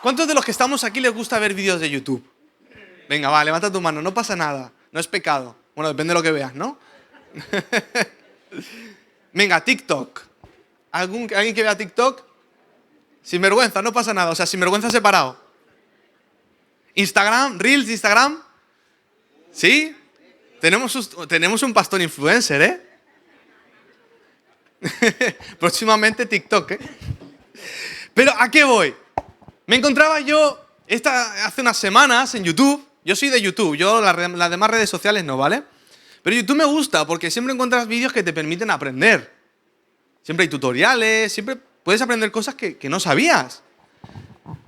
¿Cuántos de los que estamos aquí les gusta ver vídeos de YouTube? Venga, va, levanta tu mano, no pasa nada, no es pecado. Bueno, depende de lo que veas, ¿no? Venga, TikTok. ¿Alguien que vea TikTok? Sin vergüenza, no pasa nada, o sea, sin vergüenza separado. Instagram, Reels de Instagram. ¿Sí? Tenemos un pastor influencer, ¿eh? Próximamente TikTok, ¿eh? Pero ¿a qué voy? Me encontraba yo hace unas semanas en YouTube. Yo soy de YouTube, yo las demás redes sociales no, ¿vale? Pero YouTube me gusta porque siempre encuentras vídeos que te permiten aprender. Siempre hay tutoriales, siempre puedes aprender cosas que no sabías.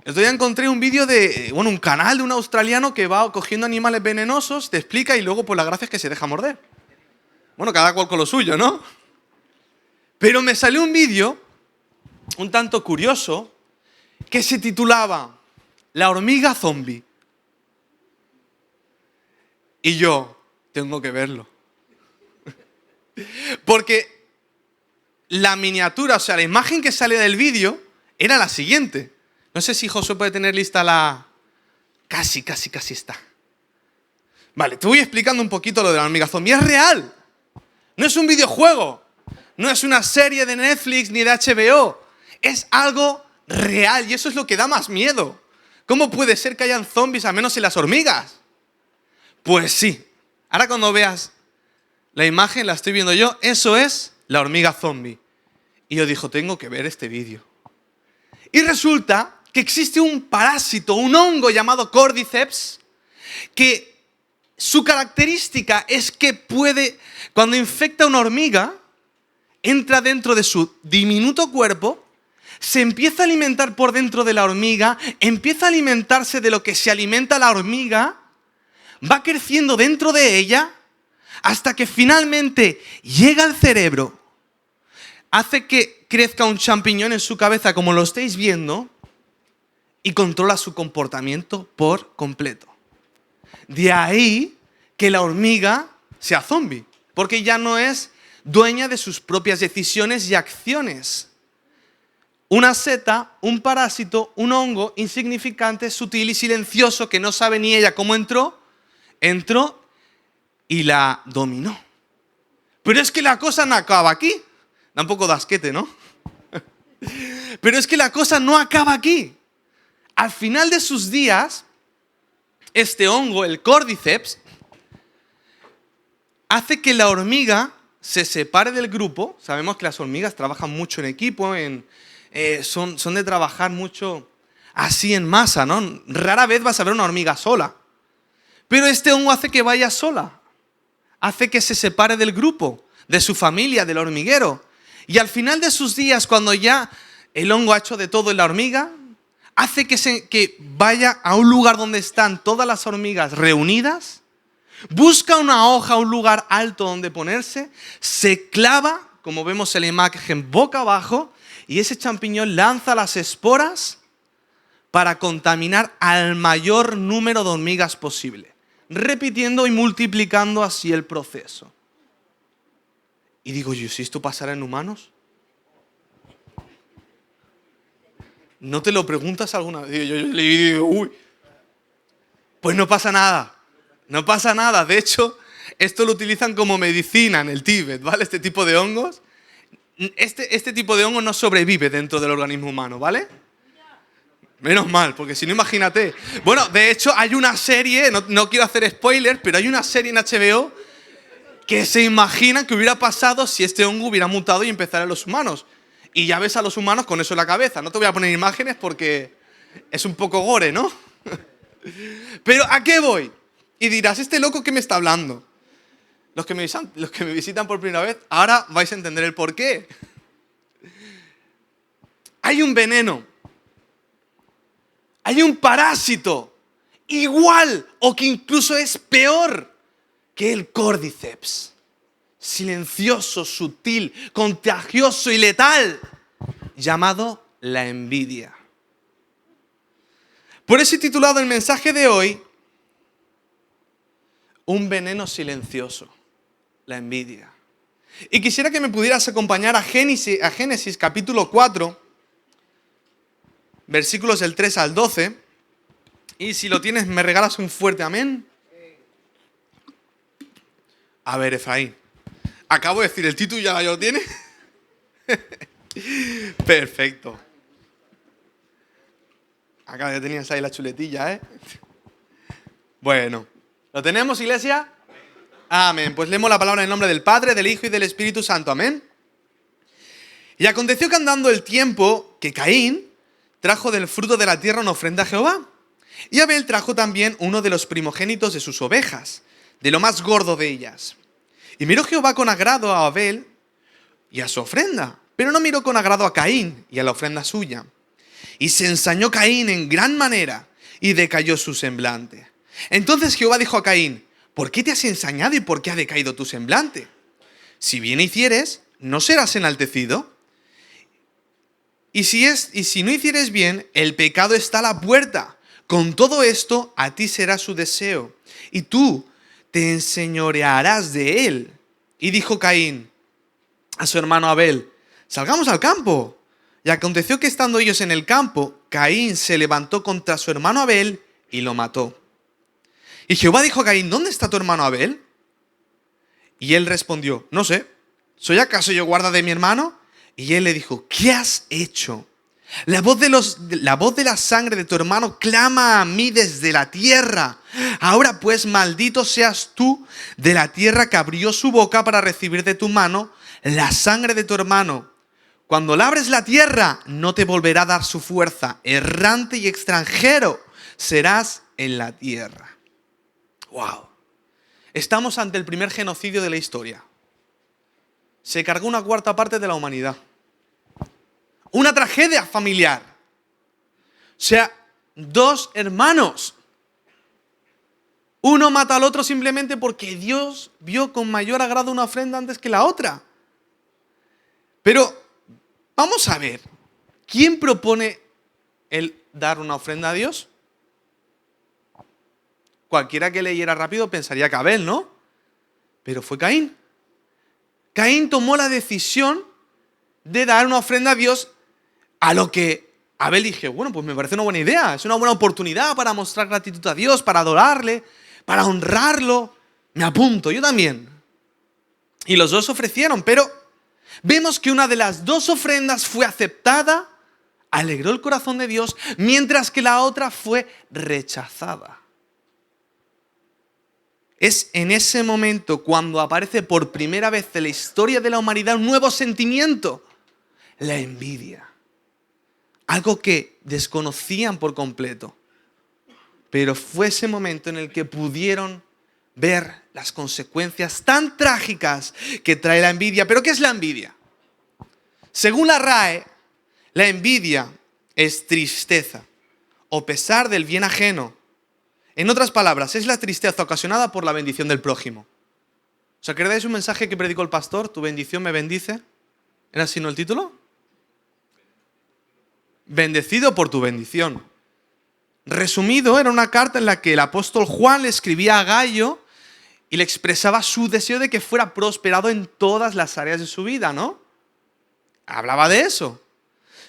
El otro día encontré un vídeo un canal de un australiano que va cogiendo animales venenosos, te explica y luego pues la gracia es que se deja morder. Bueno, cada cual con lo suyo, ¿no? Pero me salió un vídeo un tanto curioso que se titulaba La hormiga zombie. Y yo tengo que verlo. Porque la miniatura, o sea, la imagen que sale del vídeo era la siguiente. No sé si Josué puede tener lista la... Casi está. Vale, te voy explicando un poquito lo de la hormiga zombie. Es real. No es un videojuego. No es una serie de Netflix ni de HBO. Es algo real y eso es lo que da más miedo. ¿Cómo puede ser que hayan zombies al menos en las hormigas? Pues sí. Ahora cuando veas la imagen, la estoy viendo yo, eso es la hormiga zombie. Y yo digo, tengo que ver este vídeo. Y resulta que existe un parásito, un hongo llamado Cordyceps, que su característica es que cuando infecta a una hormiga, entra dentro de su diminuto cuerpo, se empieza a alimentar por dentro de la hormiga, empieza a alimentarse de lo que se alimenta la hormiga, va creciendo dentro de ella, hasta que finalmente llega al cerebro, hace que crezca un champiñón en su cabeza, como lo estáis viendo, y controla su comportamiento por completo. De ahí que la hormiga sea zombie, porque ya no es dueña de sus propias decisiones y acciones. Una seta, un parásito, un hongo insignificante, sutil y silencioso que no sabe ni ella cómo entró y la dominó. Pero es que la cosa no acaba aquí. Da un poco de asquete, ¿no? Pero es que la cosa no acaba aquí. Al final de sus días, este hongo, el Cordyceps, hace que la hormiga se separe del grupo. Sabemos que las hormigas trabajan mucho en equipo, son de trabajar mucho así en masa, ¿no? Rara vez vas a ver una hormiga sola. Pero este hongo hace que vaya sola. Hace que se separe del grupo, de su familia, del hormiguero. Y al final de sus días, cuando ya el hongo ha hecho de todo en la hormiga, hace que vaya a un lugar donde están todas las hormigas reunidas, busca una hoja, un lugar alto donde ponerse, se clava, como vemos en la imagen, boca abajo, y ese champiñón lanza las esporas para contaminar al mayor número de hormigas posible, repitiendo y multiplicando así el proceso. Y digo yo, ¿si esto pasara en humanos? ¿No te lo preguntas alguna vez? Yo le digo, uy, pues no pasa nada. No pasa nada. De hecho, esto lo utilizan como medicina en el Tíbet, ¿vale? Este tipo de hongos. Este tipo de hongo no sobrevive dentro del organismo humano, ¿vale? Menos mal, porque si no, imagínate. Bueno, de hecho, hay una serie, no quiero hacer spoilers, pero hay una serie en HBO que se imaginan que hubiera pasado si este hongo hubiera mutado y empezara en los humanos. Y ya ves a los humanos con eso en la cabeza. No te voy a poner imágenes porque es un poco gore, ¿no? Pero ¿a qué voy? Y dirás, ¿este loco qué me está hablando? Los que me visitan por primera vez, ahora vais a entender el porqué. Hay un veneno. Hay un parásito igual o que incluso es peor que el Cordyceps. Silencioso, sutil, contagioso y letal, llamado la envidia. Por eso he titulado el mensaje de hoy, un veneno silencioso, la envidia. Y quisiera que me pudieras acompañar a Génesis capítulo 4, versículos del 3 al 12. Y si lo tienes, me regalas un fuerte amén. A ver, Efraín. Acabo de decir el título, ya lo tiene. Perfecto. Acá ya tenías ahí la chuletilla, ¿eh? Bueno, ¿lo tenemos, iglesia? Amén. Pues leemos la palabra en nombre del Padre, del Hijo y del Espíritu Santo. Amén. Y aconteció que andando el tiempo, que Caín trajo del fruto de la tierra una ofrenda a Jehová. Y Abel trajo también uno de los primogénitos de sus ovejas, de lo más gordo de ellas. Y miró Jehová con agrado a Abel y a su ofrenda, pero no miró con agrado a Caín y a la ofrenda suya. Y se ensañó Caín en gran manera y decayó su semblante. Entonces Jehová dijo a Caín: ¿por qué te has ensañado y por qué ha decaído tu semblante? Si bien hicieres, ¿no serás enaltecido? Y si no hicieres bien, el pecado está a la puerta. Con todo esto, a ti será su deseo, y tú te enseñorearás de él. Y dijo Caín a su hermano Abel: salgamos al campo. Y aconteció que estando ellos en el campo, Caín se levantó contra su hermano Abel y lo mató. Y Jehová dijo a Caín: ¿dónde está tu hermano Abel? Y él respondió: no sé, ¿soy acaso yo guarda de mi hermano? Y él le dijo: ¿qué has hecho? La voz de la sangre de tu hermano clama a mí desde la tierra. Ahora pues, maldito seas tú de la tierra que abrió su boca para recibir de tu mano la sangre de tu hermano. Cuando labres la tierra, no te volverá a dar su fuerza. Errante y extranjero serás en la tierra. ¡Wow! Estamos ante el primer genocidio de la historia. Se cargó una cuarta parte de la humanidad. Una tragedia familiar. O sea, dos hermanos. Uno mata al otro simplemente porque Dios vio con mayor agrado una ofrenda antes que la otra. Pero vamos a ver, ¿quién propone el dar una ofrenda a Dios? Cualquiera que leyera rápido pensaría que Abel, ¿no? Pero fue Caín. Caín tomó la decisión de dar una ofrenda a Dios, a lo que Abel dije: bueno, pues me parece una buena idea, es una buena oportunidad para mostrar gratitud a Dios, para adorarle, para honrarlo. Me apunto, yo también. Y los dos ofrecieron, pero vemos que una de las dos ofrendas fue aceptada, alegró el corazón de Dios, mientras que la otra fue rechazada. Es en ese momento cuando aparece por primera vez en la historia de la humanidad un nuevo sentimiento: la envidia. Algo que desconocían por completo. Pero fue ese momento en el que pudieron ver las consecuencias tan trágicas que trae la envidia. ¿Pero qué es la envidia? Según la RAE, la envidia es tristeza o pesar del bien ajeno. En otras palabras, es la tristeza ocasionada por la bendición del prójimo. ¿Os acordáis un mensaje que predicó el pastor? Tu bendición me bendice. ¿Era así, no, el título? Bendecido por tu bendición. Resumido, era una carta en la que el apóstol Juan le escribía a Gayo y le expresaba su deseo de que fuera prosperado en todas las áreas de su vida, ¿no? Hablaba de eso.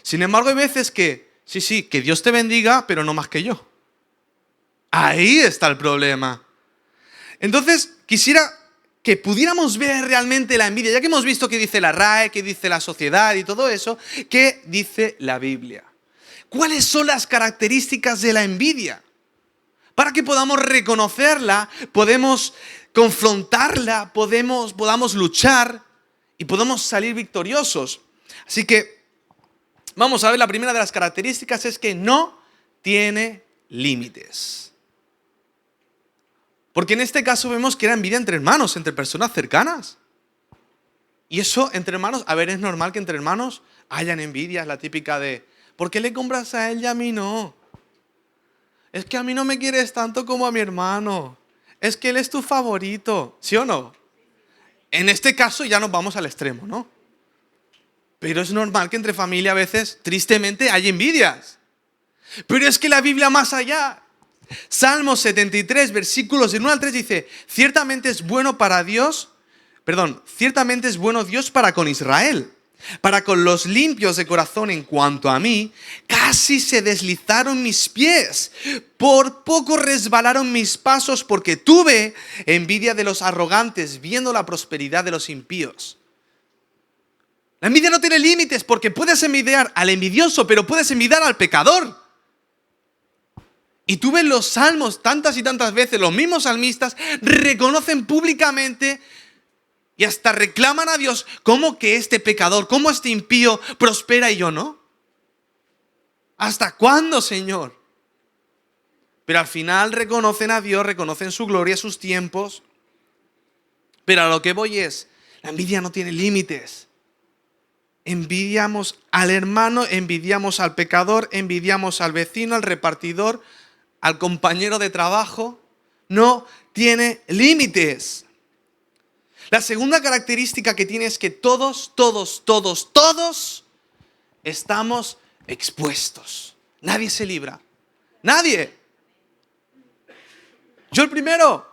Sin embargo, hay veces que, sí, que Dios te bendiga, pero no más que yo. Ahí está el problema. Entonces, quisiera que pudiéramos ver realmente la envidia, ya que hemos visto qué dice la RAE, qué dice la sociedad y todo eso, qué dice la Biblia. ¿Cuáles son las características de la envidia? Para que podamos reconocerla, podemos confrontarla, podamos luchar y podamos salir victoriosos. Así que vamos a ver, la primera de las características es que no tiene límites. Porque en este caso vemos que era envidia entre hermanos, entre personas cercanas. Y eso entre hermanos, a ver, es normal que entre hermanos hayan envidias, la típica de: ¿por qué le compras a él y a mí no? Es que a mí no me quieres tanto como a mi hermano. Es que él es tu favorito, ¿sí o no? En este caso ya nos vamos al extremo, ¿no? Pero es normal que entre familia a veces, tristemente, hay envidias. Pero es que la Biblia más allá. Salmos 73, versículos del 1 al 3 dice: ciertamente es bueno Dios para con Israel, Para con los limpios de corazón en cuanto a mí, casi se deslizaron mis pies. Por poco resbalaron mis pasos porque tuve envidia de los arrogantes viendo la prosperidad de los impíos. La envidia no tiene límites porque puedes envidiar al envidioso, pero puedes envidiar al pecador. Y tú ves los salmos tantas y tantas veces, los mismos salmistas reconocen públicamente y hasta reclaman a Dios cómo que este pecador, cómo este impío prospera y yo no. ¿Hasta cuándo, Señor? Pero al final reconocen a Dios, reconocen su gloria, sus tiempos. Pero a lo que voy es, la envidia no tiene límites. Envidiamos al hermano, envidiamos al pecador, envidiamos al vecino, al repartidor, al compañero de trabajo. No tiene límites. La segunda característica que tiene es que todos estamos expuestos. Nadie se libra. Nadie. Yo el primero.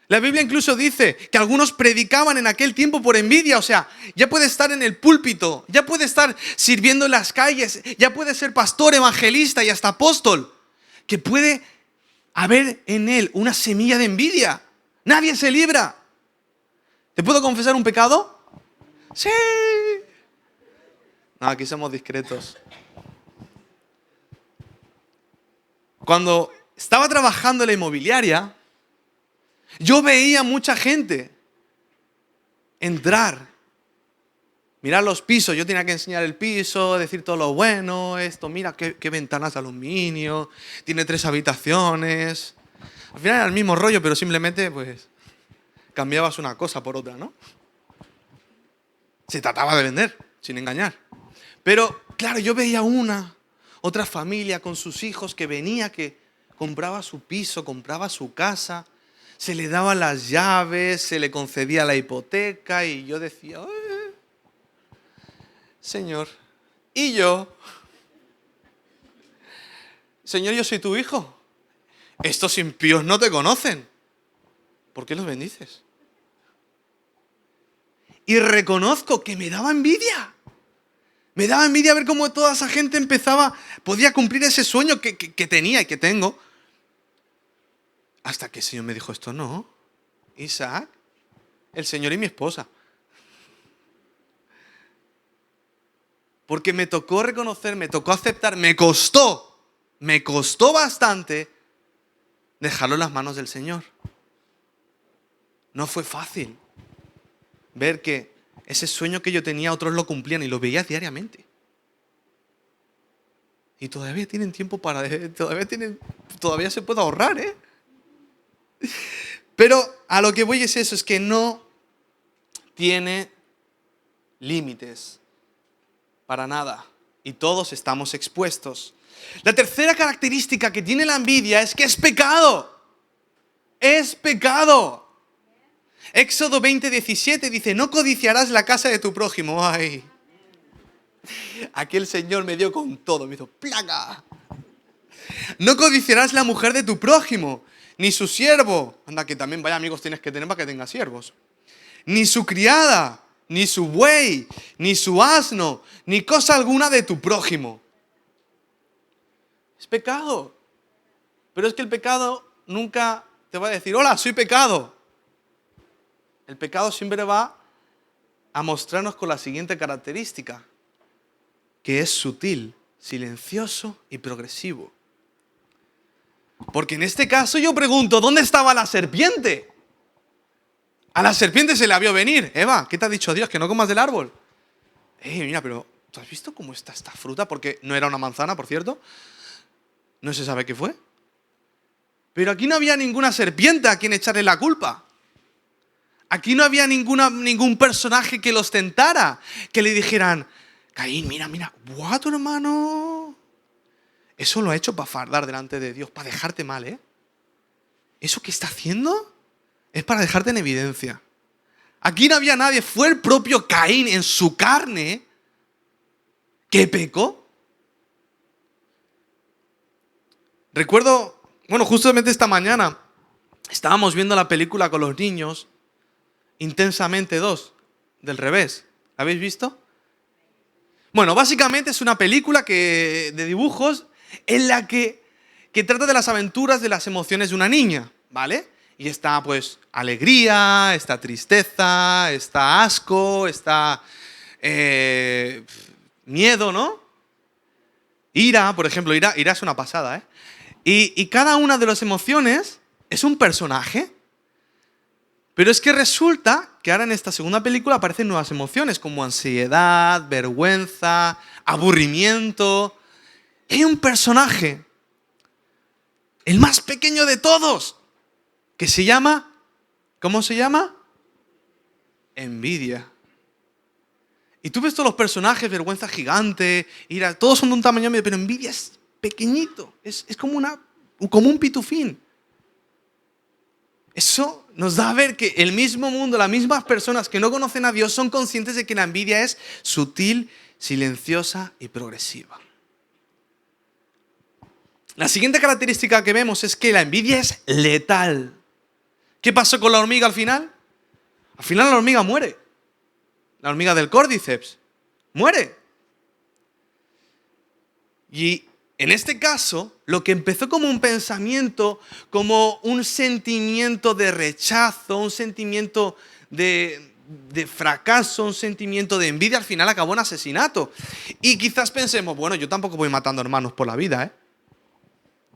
La Biblia incluso dice que algunos predicaban en aquel tiempo por envidia. O sea, ya puede estar en el púlpito, ya puede estar sirviendo en las calles, ya puede ser pastor, evangelista y hasta apóstol. Que puede haber en él una semilla de envidia. Nadie se libra. ¿Te puedo confesar un pecado? Sí. No, aquí somos discretos. Cuando estaba trabajando en la inmobiliaria, yo veía mucha gente entrar, mirar los pisos. Yo tenía que enseñar el piso, decir todo lo bueno, esto, mira qué ventanas de aluminio, tiene 3 habitaciones. Al final era el mismo rollo, pero simplemente pues cambiabas una cosa por otra, ¿no? Se trataba de vender, sin engañar. Pero, claro, yo veía otra familia con sus hijos que venía, que compraba su piso, compraba su casa, se le daban las llaves, se le concedía la hipoteca y yo decía, Señor, ¿y yo? Señor, yo soy tu hijo. Estos impíos no te conocen. ¿Por qué los bendices? Y reconozco que me daba envidia. Me daba envidia ver cómo toda esa gente podía cumplir ese sueño que tenía y que tengo. Hasta que el Señor me dijo esto, no, Isaac, el Señor y mi esposa. Porque me tocó reconocer, me tocó aceptar, me costó bastante dejarlo en las manos del Señor. No fue fácil ver que ese sueño que yo tenía otros lo cumplían y lo veía diariamente. Y todavía tienen tiempo todavía se puede ahorrar, ¿eh? Pero a lo que voy es eso, es que no tiene límites para nada y todos estamos expuestos. La tercera característica que tiene la envidia es que es pecado. Es pecado. Éxodo 20:17 dice, no codiciarás la casa de tu prójimo. Ay, aquí el Señor me dio con todo, me hizo plaga. No codiciarás la mujer de tu prójimo, ni su siervo. Anda, que también vaya amigos tienes que tener para que tengas siervos. Ni su criada, ni su buey, ni su asno, ni cosa alguna de tu prójimo. Es pecado. Pero es que el pecado nunca te va a decir, hola, soy pecado. El pecado siempre va a mostrarnos con la siguiente característica, que es sutil, silencioso y progresivo. Porque en este caso yo pregunto, ¿dónde estaba la serpiente? A la serpiente se la vio venir. Eva, ¿qué te ha dicho Dios? Que no comas del árbol. Mira, pero ¿tú has visto cómo está esta fruta? Porque no era una manzana, por cierto. No se sabe qué fue. Pero aquí no había ninguna serpiente a quien echarle la culpa. Aquí no había ningún personaje que los tentara, que le dijeran, Caín, mira, ¡buah, tu hermano! Eso lo ha hecho para fardar delante de Dios, para dejarte mal, ¿eh? ¿Eso que está haciendo? Es para dejarte en evidencia. Aquí no había nadie, fue el propio Caín en su carne que pecó. Recuerdo, justamente esta mañana estábamos viendo la película con los niños, Intensamente 2, del revés. ¿La habéis visto? Bueno, básicamente es una película de dibujos en la que trata de las aventuras, de las emociones de una niña, ¿vale? Y está, pues, alegría, está tristeza, está asco, está miedo, ¿no? Ira, por ejemplo, ira es una pasada, ¿eh? Y cada una de las emociones es un personaje. Pero es que resulta que ahora en esta segunda película aparecen nuevas emociones como ansiedad, vergüenza, aburrimiento. Y hay un personaje, el más pequeño de todos, que se llama, ¿cómo se llama? Envidia. Y tú ves todos los personajes, vergüenza gigante, ira, todos son de un tamaño medio, pero envidia es pequeñito, es como un pitufín. Eso nos da a ver que el mismo mundo, las mismas personas que no conocen a Dios son conscientes de que la envidia es sutil, silenciosa y progresiva. La siguiente característica que vemos es que la envidia es letal. ¿Qué pasó con la hormiga al final? Al final la hormiga muere. La hormiga del Cordyceps muere. Y en este caso, lo que empezó como un pensamiento, como un sentimiento de rechazo, un sentimiento de fracaso, un sentimiento de envidia, al final acabó en asesinato. Y quizás pensemos, bueno, yo tampoco voy matando hermanos por la vida, ¿eh?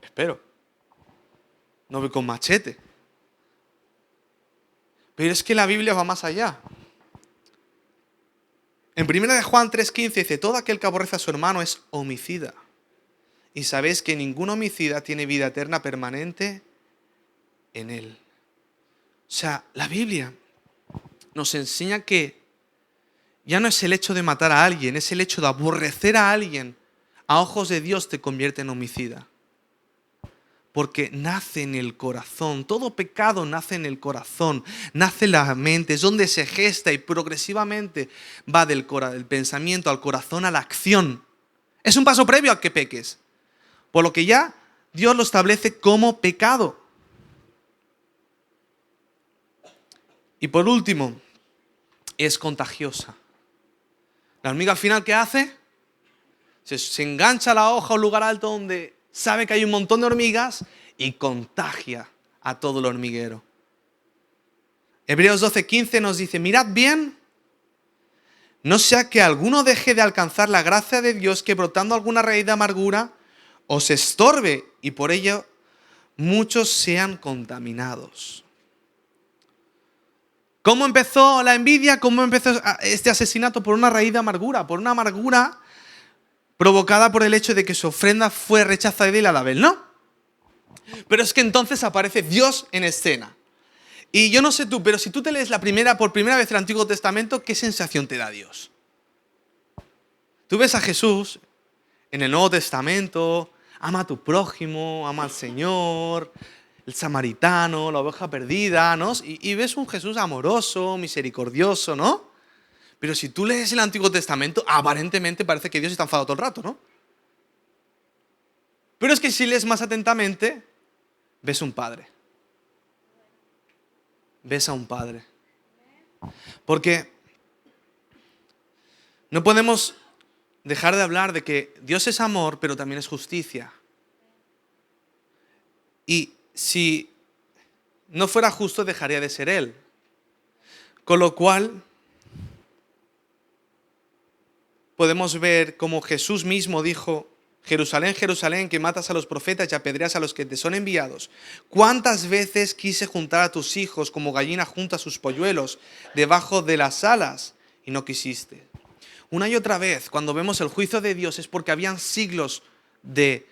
Espero. No voy con machete. Pero es que la Biblia va más allá. En 1 de Juan 3:15 dice, todo aquel que aborrece a su hermano es homicida. Y sabéis que ningún homicida tiene vida eterna permanente en él. O sea, la Biblia nos enseña que ya no es el hecho de matar a alguien, es el hecho de aborrecer a alguien. A ojos de Dios te convierte en homicida. Porque nace en el corazón, todo pecado nace en el corazón, nace en la mente, es donde se gesta y progresivamente va del pensamiento al corazón a la acción. Es un paso previo a que peques. Por lo que ya Dios lo establece como pecado. Y por último, es contagiosa. La hormiga al final, ¿qué hace? Se engancha la hoja a un lugar alto donde sabe que hay un montón de hormigas y contagia a todo el hormiguero. Hebreos 12:15 nos dice, mirad bien, no sea que alguno deje de alcanzar la gracia de Dios que brotando alguna raíz de amargura os estorbe y por ello muchos sean contaminados. ¿Cómo empezó la envidia? ¿Cómo empezó este asesinato? Por una raíz de amargura, por una amargura provocada por el hecho de que su ofrenda fue rechazada de Abel, ¿no? Pero es que entonces aparece Dios en escena. Y yo no sé tú, pero si tú te lees por primera vez el Antiguo Testamento, ¿qué sensación te da Dios? Tú ves a Jesús en el Nuevo Testamento, ama a tu prójimo, ama al Señor, el samaritano, la oveja perdida, ¿no? Y ves un Jesús amoroso, misericordioso, ¿no? Pero si tú lees el Antiguo Testamento, aparentemente parece que Dios está enfadado todo el rato, ¿no? Pero es que si lees más atentamente, ves un padre. Ves a un padre. Porque no podemos dejar de hablar de que Dios es amor, pero también es justicia. Y si no fuera justo, dejaría de ser Él. Con lo cual, podemos ver como Jesús mismo dijo, Jerusalén, Jerusalén, que matas a los profetas y apedreas a los que te son enviados. ¿Cuántas veces quise juntar a tus hijos como gallina junta a sus polluelos debajo de las alas y no quisiste? Una y otra vez, cuando vemos el juicio de Dios, es porque habían siglos de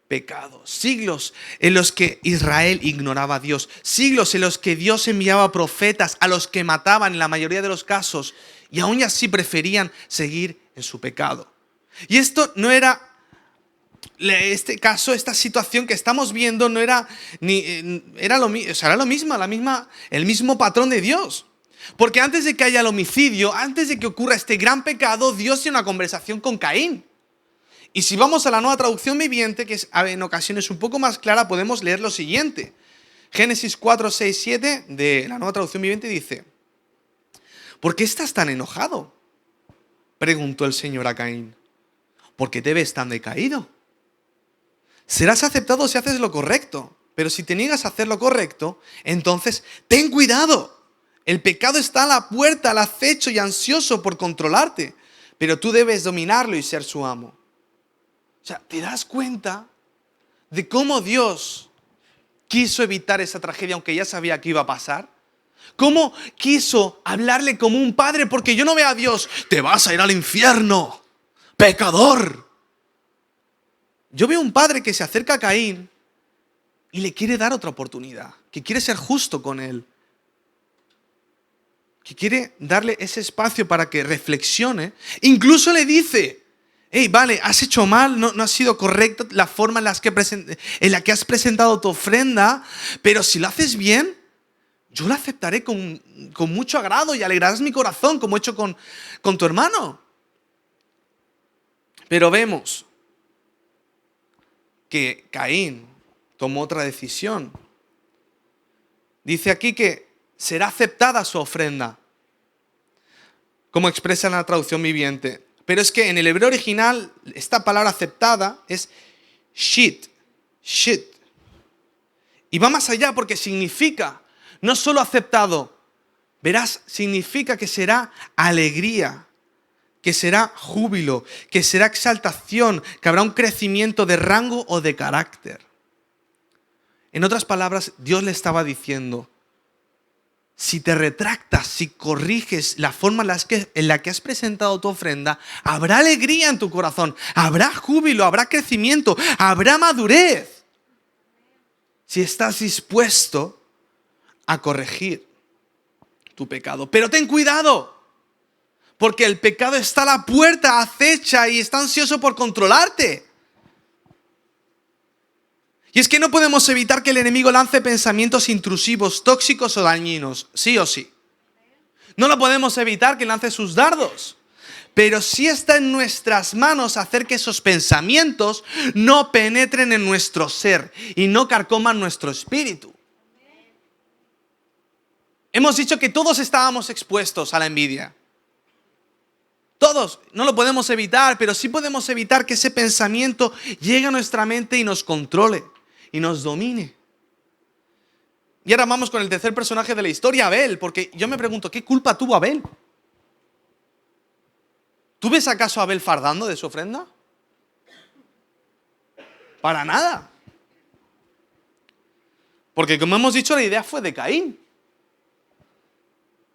pecados, siglos en los que Israel ignoraba a Dios, siglos en los que Dios enviaba profetas a los que mataban en la mayoría de los casos y aún así preferían seguir en su pecado. Y esto no era, este caso, esta situación que estamos viendo no era era lo mismo, el mismo patrón de Dios. Porque antes de que haya el homicidio, antes de que ocurra este gran pecado, Dios tiene una conversación con Caín. Y si vamos a la Nueva Traducción Viviente, que es en ocasiones un poco más clara, podemos leer lo siguiente. Génesis 4, 6, 7 de la Nueva Traducción Viviente dice: ¿por qué estás tan enojado? Preguntó el Señor a Caín. ¿Por qué te ves tan decaído? Serás aceptado si haces lo correcto, pero si te niegas a hacer lo correcto, entonces ten cuidado. El pecado está a la puerta, al acecho y ansioso por controlarte, pero tú debes dominarlo y ser su amo. O sea, ¿te das cuenta de cómo Dios quiso evitar esa tragedia aunque ya sabía que iba a pasar? ¿Cómo quiso hablarle como un padre? Porque yo no veo a Dios, te vas a ir al infierno, pecador. Yo veo un padre que se acerca a Caín y le quiere dar otra oportunidad, que quiere ser justo con él, que quiere darle ese espacio para que reflexione. Incluso le dice, hey, vale, has hecho mal, no ha sido correcta la forma en la que has presentado tu ofrenda, pero si lo haces bien, yo la aceptaré con mucho agrado y alegrarás mi corazón, como he hecho con tu hermano. Pero vemos que Caín tomó otra decisión. Dice aquí que será aceptada su ofrenda, como expresa en la traducción viviente. Pero es que en el hebreo original, esta palabra aceptada es shit. Y va más allá porque significa, no solo aceptado, verás, significa que será alegría, que será júbilo, que será exaltación, que habrá un crecimiento de rango o de carácter. En otras palabras, Dios le estaba diciendo, si te retractas, si corriges la forma en la que has presentado tu ofrenda, habrá alegría en tu corazón, habrá júbilo, habrá crecimiento, habrá madurez. Si estás dispuesto a corregir tu pecado. Pero ten cuidado, porque el pecado está a la puerta, acecha y está ansioso por controlarte. Y es que no podemos evitar que el enemigo lance pensamientos intrusivos, tóxicos o dañinos, sí o sí. No lo podemos evitar que lance sus dardos. Pero sí está en nuestras manos hacer que esos pensamientos no penetren en nuestro ser y no carcoman nuestro espíritu. Hemos dicho que todos estábamos expuestos a la envidia. Todos, no lo podemos evitar, pero sí podemos evitar que ese pensamiento llegue a nuestra mente y nos controle y nos domine. Y ahora vamos con el tercer personaje de la historia, Abel, porque yo me pregunto, ¿qué culpa tuvo Abel? ¿Tú ves acaso a Abel fardando de su ofrenda? Para nada. Porque como hemos dicho, la idea fue de Caín.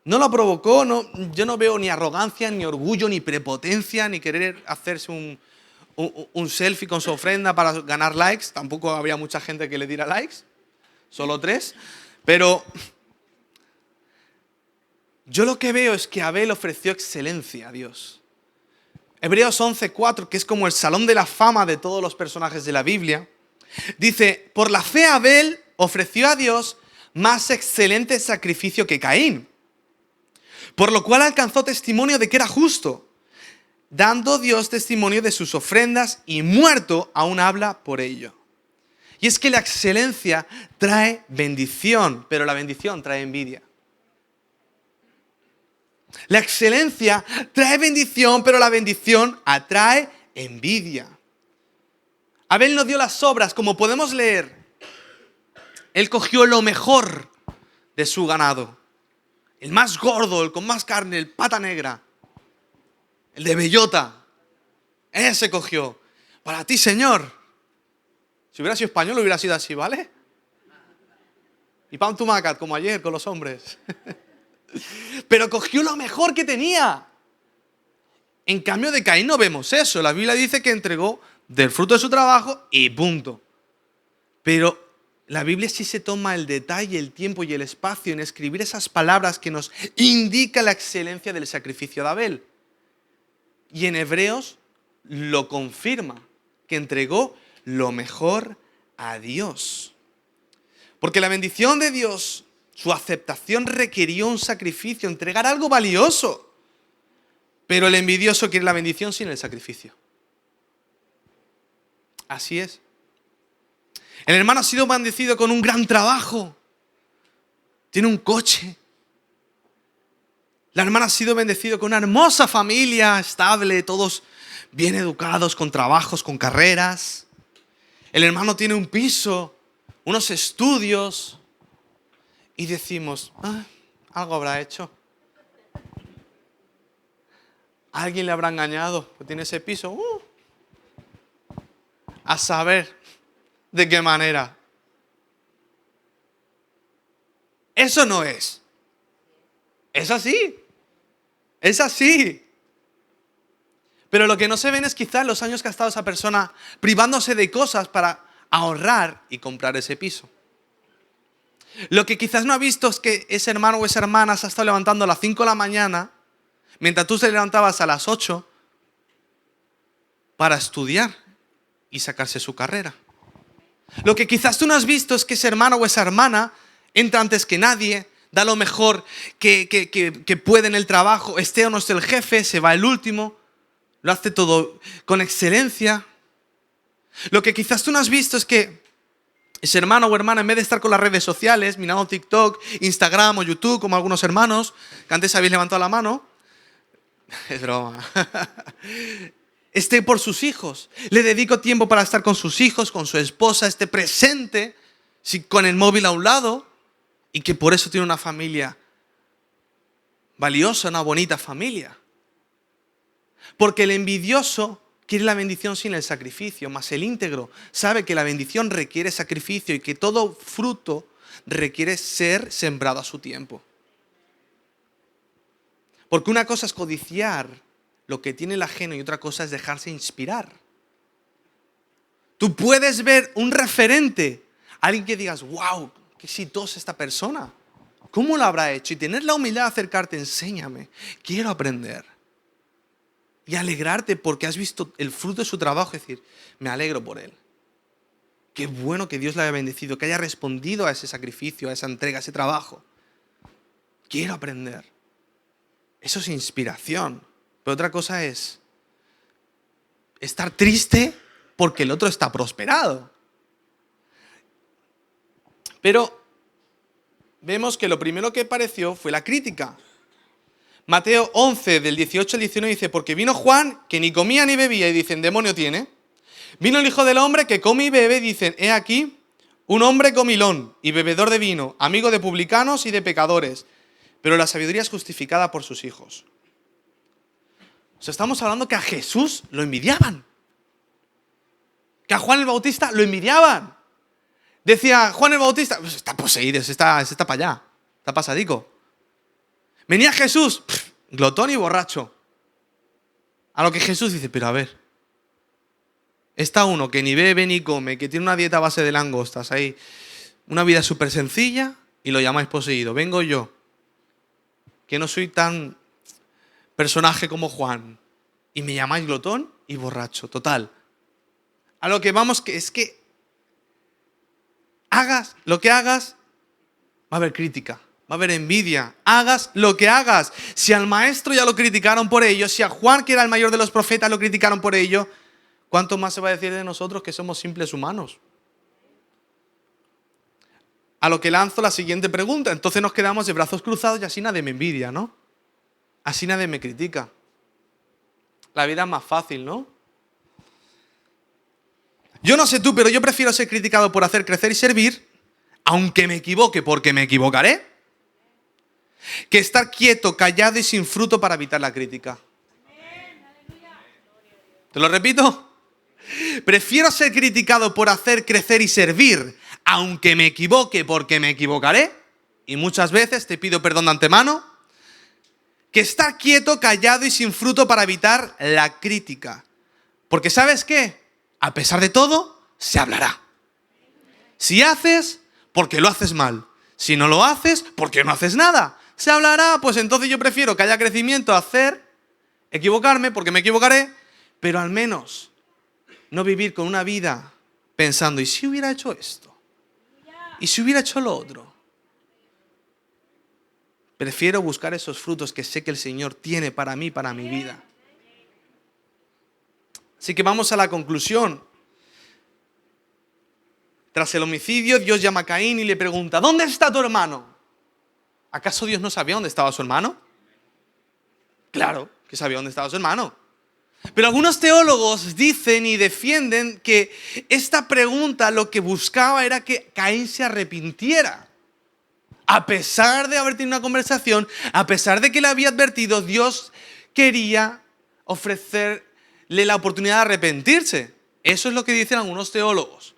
No lo provocó, yo no veo ni arrogancia, ni orgullo, ni prepotencia, ni querer hacerse un selfie con su ofrenda para ganar likes. Tampoco había mucha gente que le diera likes, solo 3. Pero yo lo que veo es que Abel ofreció excelencia a Dios. Hebreos 11:4, que es como el salón de la fama de todos los personajes de la Biblia, dice, por la fe Abel ofreció a Dios más excelente sacrificio que Caín, por lo cual alcanzó testimonio de que era justo, dando Dios testimonio de sus ofrendas y muerto aún habla por ello. Y es que la excelencia trae bendición, pero la bendición trae envidia. La excelencia trae bendición, pero la bendición atrae envidia. Abel no dio las obras, como podemos leer. Él cogió lo mejor de su ganado. El más gordo, el con más carne, el pata negra. El de bellota. Ese cogió. Para ti, Señor. Si hubiera sido español, hubiera sido así, ¿vale? Y pan tumacat, como ayer con los hombres. Pero cogió lo mejor que tenía. En cambio de Caín no vemos eso. La Biblia dice que entregó del fruto de su trabajo y punto. Pero la Biblia sí se toma el detalle, el tiempo y el espacio en escribir esas palabras que nos indican la excelencia del sacrificio de Abel. Y en Hebreos lo confirma, que entregó lo mejor a Dios. Porque la bendición de Dios, su aceptación requirió un sacrificio, entregar algo valioso. Pero el envidioso quiere la bendición sin el sacrificio. Así es. El hermano ha sido bendecido con un gran trabajo. Tiene un coche. La hermana ha sido bendecida con una hermosa familia, estable, todos bien educados, con trabajos, con carreras. El hermano tiene un piso, unos estudios. Y decimos, algo habrá hecho. Alguien le habrá engañado, que tiene ese piso. A saber de qué manera. Eso no es. Es así. Es así. Pero lo que no se ven es quizás los años que ha estado esa persona privándose de cosas para ahorrar y comprar ese piso. Lo que quizás no ha visto es que ese hermano o esa hermana se ha estado levantando a las 5 de la mañana, mientras tú te levantabas a las 8, para estudiar y sacarse su carrera. Lo que quizás tú no has visto es que ese hermano o esa hermana entra antes que nadie, da lo mejor que puede en el trabajo, esté o no esté el jefe, se va el último, lo hace todo con excelencia. Lo que quizás tú no has visto es que ese hermano o hermana, en vez de estar con las redes sociales, mirando TikTok, Instagram o YouTube, como algunos hermanos, que antes habéis levantado la mano, es broma, esté por sus hijos. Le dedico tiempo para estar con sus hijos, con su esposa, esté presente, con el móvil a un lado, y que por eso tiene una familia valiosa, una bonita familia. Porque el envidioso quiere la bendición sin el sacrificio, mas el íntegro sabe que la bendición requiere sacrificio y que todo fruto requiere ser sembrado a su tiempo. Porque una cosa es codiciar lo que tiene el ajeno y otra cosa es dejarse inspirar. Tú puedes ver un referente, alguien que digas, wow, qué exitosa esta persona, ¿cómo lo habrá hecho? Y tener la humildad de acercarte, enséñame, quiero aprender. Y alegrarte porque has visto el fruto de su trabajo, es decir, me alegro por él. Qué bueno que Dios le haya bendecido, que haya respondido a ese sacrificio, a esa entrega, a ese trabajo. Quiero aprender. Eso es inspiración. Pero otra cosa es estar triste porque el otro está prosperado. Pero vemos que lo primero que apareció fue la crítica. Mateo 11, del 18 al 19 dice, porque vino Juan, que ni comía ni bebía, y dicen, demonio tiene. Vino el Hijo del Hombre, que come y bebe, y dicen, he aquí, un hombre comilón y bebedor de vino, amigo de publicanos y de pecadores. Pero la sabiduría es justificada por sus hijos. O sea, estamos hablando que a Jesús lo envidiaban. Que a Juan el Bautista lo envidiaban. Decía Juan el Bautista, pues está poseído, está para allá, está pasadico. Venía Jesús, glotón y borracho. A lo que Jesús dice, pero a ver, está uno que ni bebe ni come, que tiene una dieta a base de langostas, ahí, una vida súper sencilla y lo llamáis poseído. Vengo yo, que no soy tan personaje como Juan, y me llamáis glotón y borracho. Total, a lo que vamos que es que hagas lo que hagas, va a haber crítica. Va a haber envidia. Hagas lo que hagas. Si al maestro ya lo criticaron por ello, si a Juan, que era el mayor de los profetas, lo criticaron por ello, ¿cuánto más se va a decir de nosotros que somos simples humanos? A lo que lanzo la siguiente pregunta. Entonces nos quedamos de brazos cruzados y así nadie me envidia, ¿no? Así nadie me critica. La vida es más fácil, ¿no? Yo no sé tú, pero yo prefiero ser criticado por hacer crecer y servir, aunque me equivoque, porque me equivocaré, que estar quieto, callado y sin fruto para evitar la crítica. ¿Te lo repito? Prefiero ser criticado por hacer crecer y servir, aunque me equivoque porque me equivocaré, y muchas veces te pido perdón de antemano, que estar quieto, callado y sin fruto para evitar la crítica. Porque ¿sabes qué? A pesar de todo, se hablará. Si haces, porque lo haces mal. Si no lo haces, porque no haces nada. Se hablará, pues entonces yo prefiero que haya crecimiento a hacer, equivocarme, porque me equivocaré, pero al menos no vivir con una vida pensando, ¿y si hubiera hecho esto? ¿Y si hubiera hecho lo otro? Prefiero buscar esos frutos que sé que el Señor tiene para mí, para mi vida. Así que vamos a la conclusión. Tras el homicidio, Dios llama a Caín y le pregunta, ¿dónde está tu hermano? ¿Acaso Dios no sabía dónde estaba su hermano? Claro, que sabía dónde estaba su hermano. Pero algunos teólogos dicen y defienden que esta pregunta lo que buscaba era que Caín se arrepintiera. A pesar de haber tenido una conversación, a pesar de que le había advertido, Dios quería ofrecerle la oportunidad de arrepentirse. Eso es lo que dicen algunos teólogos.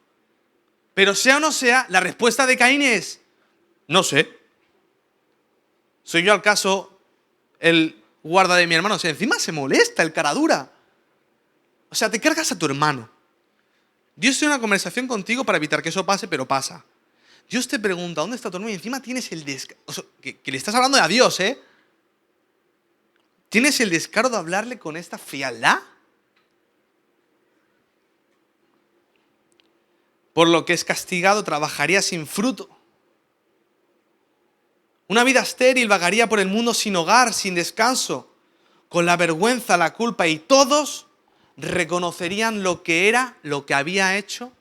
Pero sea o no sea, la respuesta de Caín es, no sé. ¿Soy yo al caso el guarda de mi hermano? O sea, encima se molesta, el cara dura. O sea, te cargas a tu hermano. Dios tiene una conversación contigo para evitar que eso pase, pero pasa. Dios te pregunta, ¿dónde está tu hermano? Y encima tienes el descaro, o sea, que le estás hablando a Dios, ¿eh? ¿Tienes el descaro de hablarle con esta frialdad? Por lo que es castigado, trabajaría sin fruto. Una vida estéril vagaría por el mundo sin hogar, sin descanso, con la vergüenza, la culpa, y todos reconocerían lo que era, lo que había hecho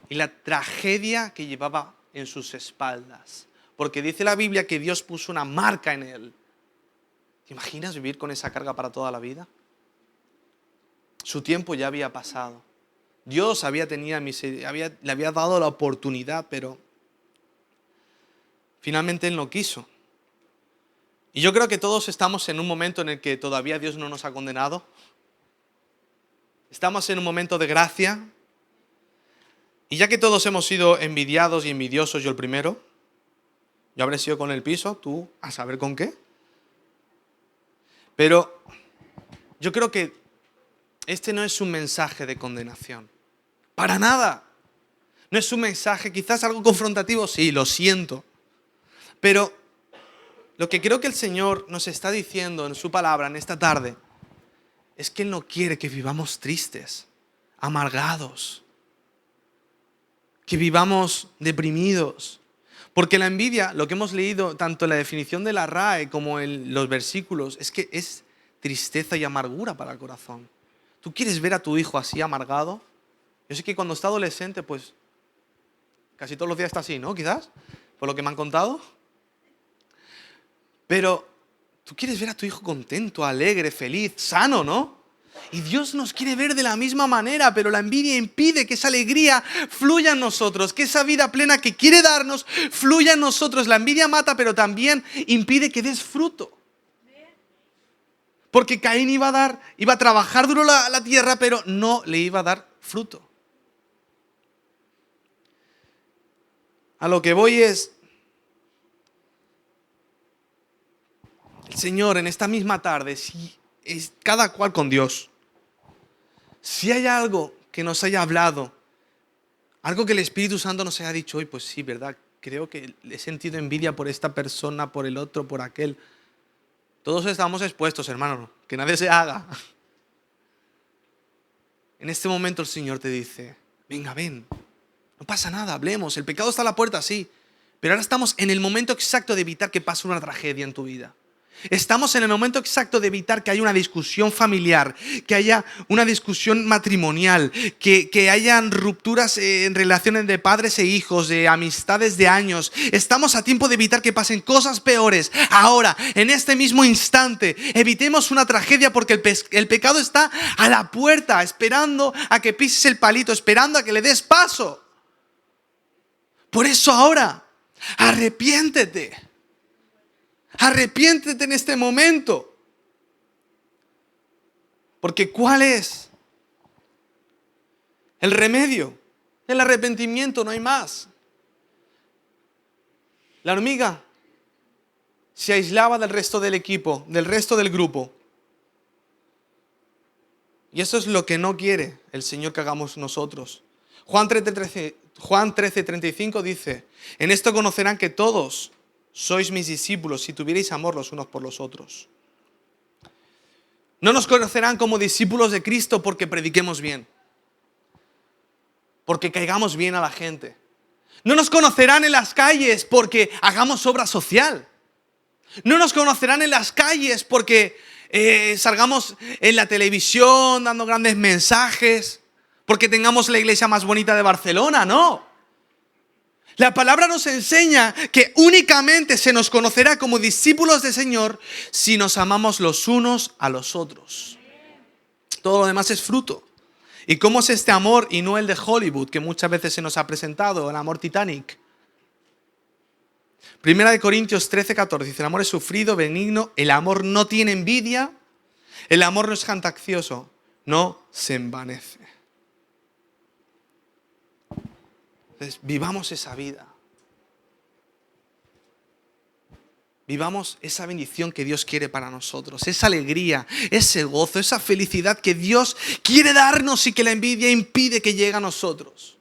y la tragedia que llevaba en sus espaldas. Porque dice la Biblia que Dios puso una marca en él. ¿Te imaginas vivir con esa carga para toda la vida? Su tiempo ya había pasado. Dios le había dado la oportunidad, pero finalmente Él no quiso. Y yo creo que todos estamos en un momento en el que todavía Dios no nos ha condenado. Estamos en un momento de gracia. Y ya que todos hemos sido envidiados y envidiosos, yo el primero, yo habré sido con el piso, tú a saber con qué. Pero yo creo que este no es un mensaje de condenación. Para nada. No es un mensaje, quizás algo confrontativo, sí, lo siento. Pero lo que creo que el Señor nos está diciendo en su palabra en esta tarde es que Él no quiere que vivamos tristes, amargados, que vivamos deprimidos. Porque la envidia, lo que hemos leído tanto en la definición de la RAE como en los versículos, es que es tristeza y amargura para el corazón. ¿Tú quieres ver a tu hijo así amargado? Yo sé que cuando está adolescente, pues casi todos los días está así, ¿no? Quizás, por lo que me han contado. Pero tú quieres ver a tu hijo contento, alegre, feliz, sano, ¿no? Y Dios nos quiere ver de la misma manera, pero la envidia impide que esa alegría fluya en nosotros, que esa vida plena que quiere darnos fluya en nosotros. La envidia mata, pero también impide que des fruto. Porque Caín iba a trabajar duro la tierra, pero no le iba a dar fruto. A lo que voy es, el Señor en esta misma tarde, si es cada cual con Dios, si hay algo que nos haya hablado, algo que el Espíritu Santo nos haya dicho hoy, pues sí, ¿verdad? Creo que he sentido envidia por esta persona, por el otro, por aquel. Todos estamos expuestos, hermano, que nadie se haga. En este momento el Señor te dice, venga, ven, no pasa nada, hablemos, el pecado está a la puerta, sí, pero ahora estamos en el momento exacto de evitar que pase una tragedia en tu vida. Estamos en el momento exacto de evitar que haya una discusión familiar, que haya una discusión matrimonial, que hayan rupturas en relaciones de padres e hijos, de amistades de años. Estamos a tiempo de evitar que pasen cosas peores. Ahora, en este mismo instante, evitemos una tragedia porque el pecado está a la puerta, esperando a que pises el palito, esperando a que le des paso. Por eso ahora, arrepiéntete. Arrepiéntete en este momento. Porque ¿cuál es el remedio? El arrepentimiento, no hay más. La hormiga se aislaba del resto del equipo, del resto del grupo. Y eso es lo que no quiere el Señor que hagamos nosotros. Juan 13:35 dice, en esto conocerán que todos sois mis discípulos si tuvierais amor los unos por los otros. No nos conocerán como discípulos de Cristo porque prediquemos bien, porque caigamos bien a la gente. No nos conocerán en las calles porque hagamos obra social. No nos conocerán en las calles porque salgamos en la televisión dando grandes mensajes, porque tengamos la iglesia más bonita de Barcelona, no. La palabra nos enseña que únicamente se nos conocerá como discípulos del Señor si nos amamos los unos a los otros. Todo lo demás es fruto. ¿Y cómo es este amor y no el de Hollywood, que muchas veces se nos ha presentado, el amor Titanic? Primera de Corintios 13:14 dice: el amor es sufrido, benigno, el amor no tiene envidia, el amor no es jactancioso, no se envanece. Entonces, vivamos esa vida. Vivamos esa bendición que Dios quiere para nosotros, esa alegría, ese gozo, esa felicidad que Dios quiere darnos y que la envidia impide que llegue a nosotros.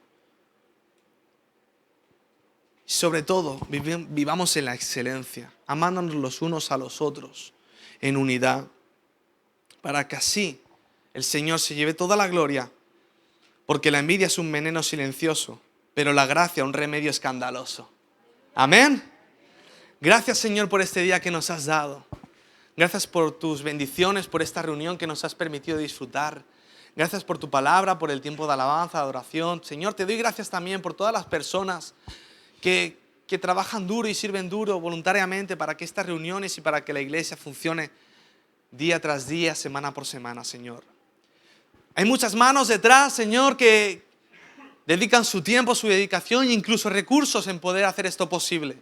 Y sobre todo, vivamos en la excelencia, amándonos los unos a los otros, en unidad, para que así el Señor se lleve toda la gloria, porque la envidia es un veneno silencioso, pero la gracia un remedio escandaloso. Amén. Gracias, Señor, por este día que nos has dado. Gracias por tus bendiciones, por esta reunión que nos has permitido disfrutar. Gracias por tu palabra, por el tiempo de alabanza, de adoración. Señor, te doy gracias también por todas las personas que trabajan duro y sirven duro voluntariamente para que estas reuniones y para que la iglesia funcione día tras día, semana por semana, Señor. Hay muchas manos detrás, Señor, que dedican su tiempo, su dedicación e incluso recursos en poder hacer esto posible.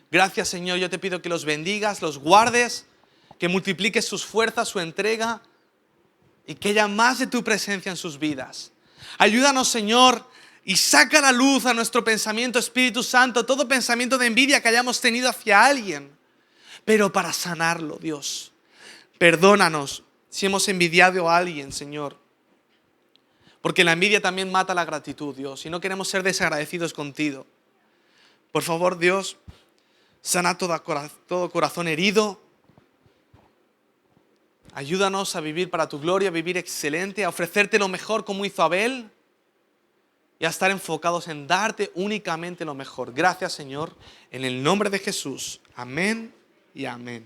Gracias, Señor, yo te pido que los bendigas, los guardes, que multipliques sus fuerzas, su entrega y que haya más de tu presencia en sus vidas. Ayúdanos, Señor, y saca a la luz a nuestro pensamiento, Espíritu Santo, todo pensamiento de envidia que hayamos tenido hacia alguien, pero para sanarlo, Dios. Perdónanos si hemos envidiado a alguien, Señor, porque la envidia también mata la gratitud, Dios, y no queremos ser desagradecidos contigo. Por favor, Dios, sana todo corazón herido. Ayúdanos a vivir para tu gloria, a vivir excelente, a ofrecerte lo mejor como hizo Abel y a estar enfocados en darte únicamente lo mejor. Gracias, Señor, en el nombre de Jesús. Amén y amén.